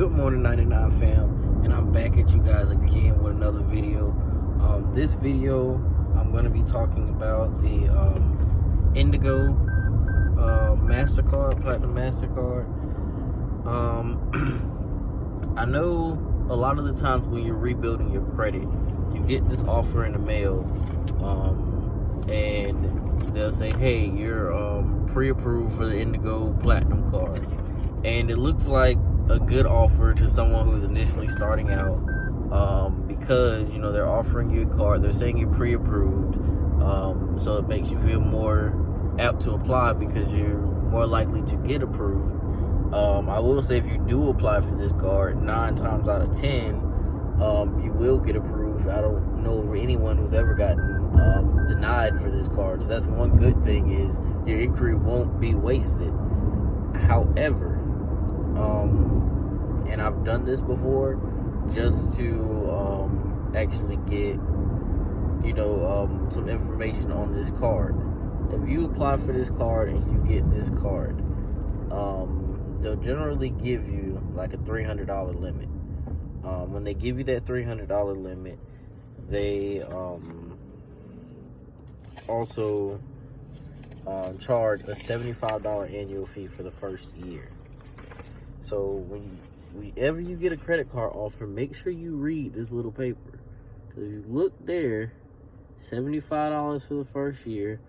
Good morning, 99 fam, and I'm back at you guys again with another video. This video, I'm going to be talking about the Indigo MasterCard, Platinum MasterCard. I know a lot of the times when you're rebuilding your credit, you get this offer in the mail, and they'll say, hey, you're pre-approved for the Indigo Platinum card. And it looks like a good offer to someone who's initially starting out, because they're offering you a card, they're saying you're pre-approved, so it makes you feel more apt to apply because you're more likely to get approved. I will say, if you do apply for this card, 9 times out of 10 you will get approved. I don't know of anyone who's ever gotten denied for this card, so that's one good thing, is your inquiry won't be wasted. However, and I've done this before just to actually get some information on this card. If you apply for this card and you get this card, they'll generally give you like a $300 limit. When they give you that $300 limit, they also charge a $75 annual fee for the first year. So whenever you get a credit card offer, make sure you read this little paper, because if you look there, $75 for the first year,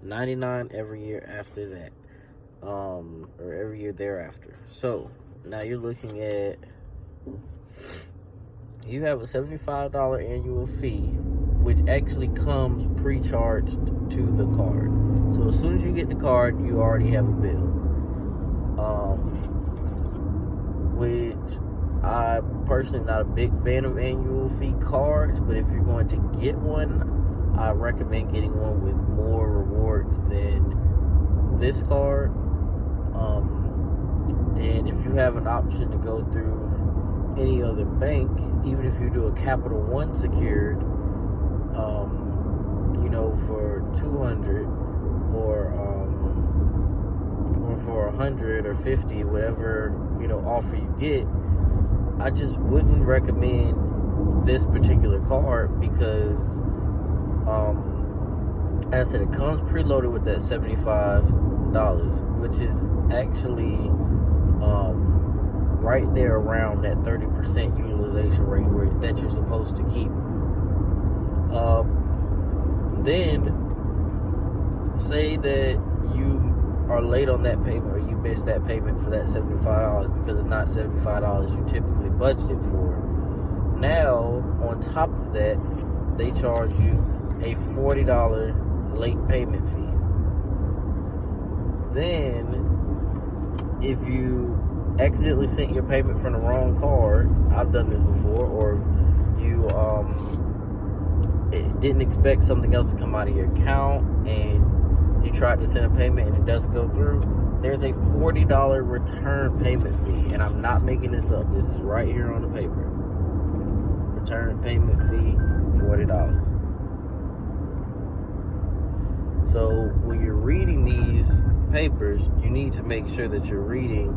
$99 every year after that, or every year thereafter. So now you're looking at, you have a $75 annual fee, which actually comes pre-charged to the card. So as soon as you get the card, you already have a bill. Which I'm personally not a big fan of annual fee cards, but if you're going to get one, I recommend getting one with more rewards than this card. And if you have an option to go through any other bank, even if you do a Capital One secured, for $200 or for $100 or $50, whatever offer you get, I just wouldn't recommend this particular card, because as I said, it comes preloaded with that $75, which is actually right there around that 30% utilization rate that you're supposed to keep. Then say that you are late on that payment, or you missed that payment for that $75 because it's not $75 you typically budgeted for. Now, on top of that, they charge you a $40 late payment fee. Then, if you accidentally sent your payment from the wrong card, I've done this before, or you didn't expect something else to come out of your account and you tried to send a payment and it doesn't go through, there's a $40 return payment fee. And I'm not making this up. This is right here on the paper. Return payment fee, $40. So when you're reading these papers, you need to make sure that you're reading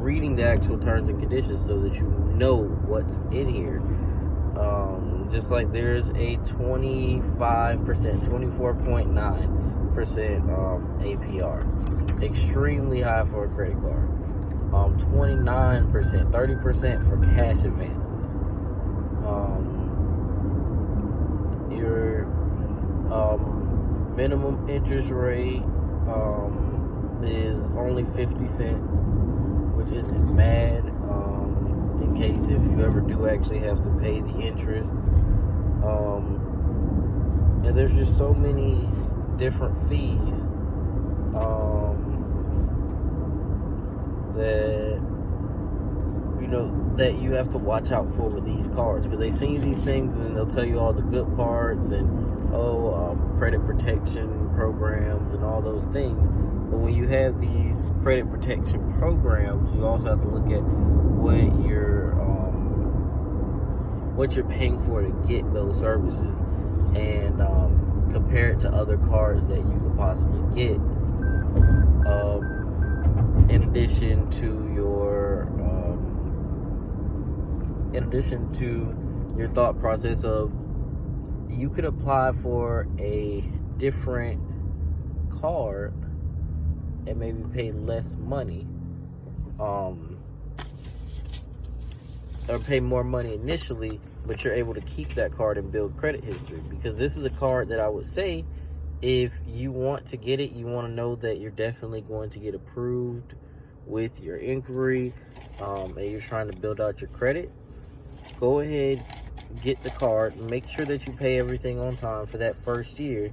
reading the actual terms and conditions, so that you know what's in here. Just like there's a 24.9% APR, extremely high for a credit card. 29%, 30% for cash advances. Your minimum interest rate is only 50 cents, which isn't bad, in case if you ever do actually have to pay the interest. And there's just so many different fees that you have to watch out for with these cards, because they send you these things and then they'll tell you all the good parts and credit protection programs and all those things. But when you have these credit protection programs, you also have to look at what you're paying for to get those services, and compare it to other cards that you could possibly get. in addition to your thought process of, you could apply for a different card and maybe pay less money, or pay more money initially, but you're able to keep that card and build credit history. Because this is a card that I would say, if you want to get it, you want to know that you're definitely going to get approved with your inquiry, and you're trying to build out your credit, go ahead, get the card, make sure that you pay everything on time for that first year,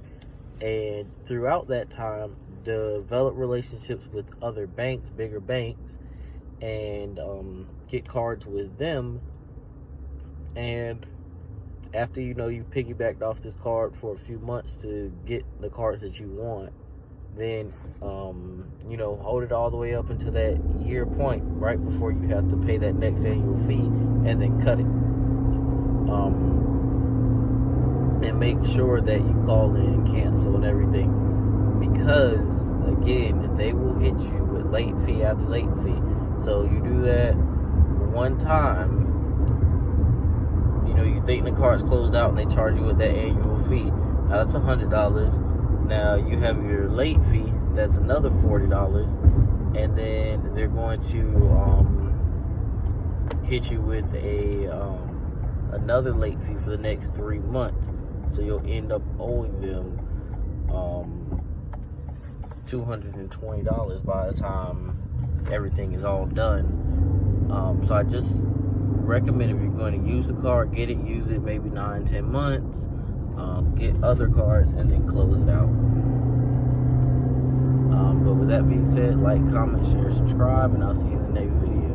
and throughout that time, develop relationships with other banks, bigger banks, and get cards with them. And after you piggybacked off this card for a few months to get the cards that you want, then hold it all the way up until that year point, right before you have to pay that next annual fee, and then cut it. And make sure that you call in and cancel and everything, because again, they will hit you with late fee after late fee. So you do that one time, you think the card's closed out, and they charge you with that annual fee. Now that's $100. Now you have your late fee, that's another $40, and then they're going to hit you with another late fee for the next 3 months. So you'll end up owing them $220 by the time everything is all done. So I just recommend, if you're going to use the card, get it, use it maybe 9-10 months, get other cards, and then close it out. But with that being said, like, comment, share, subscribe, and I'll see you in the next video.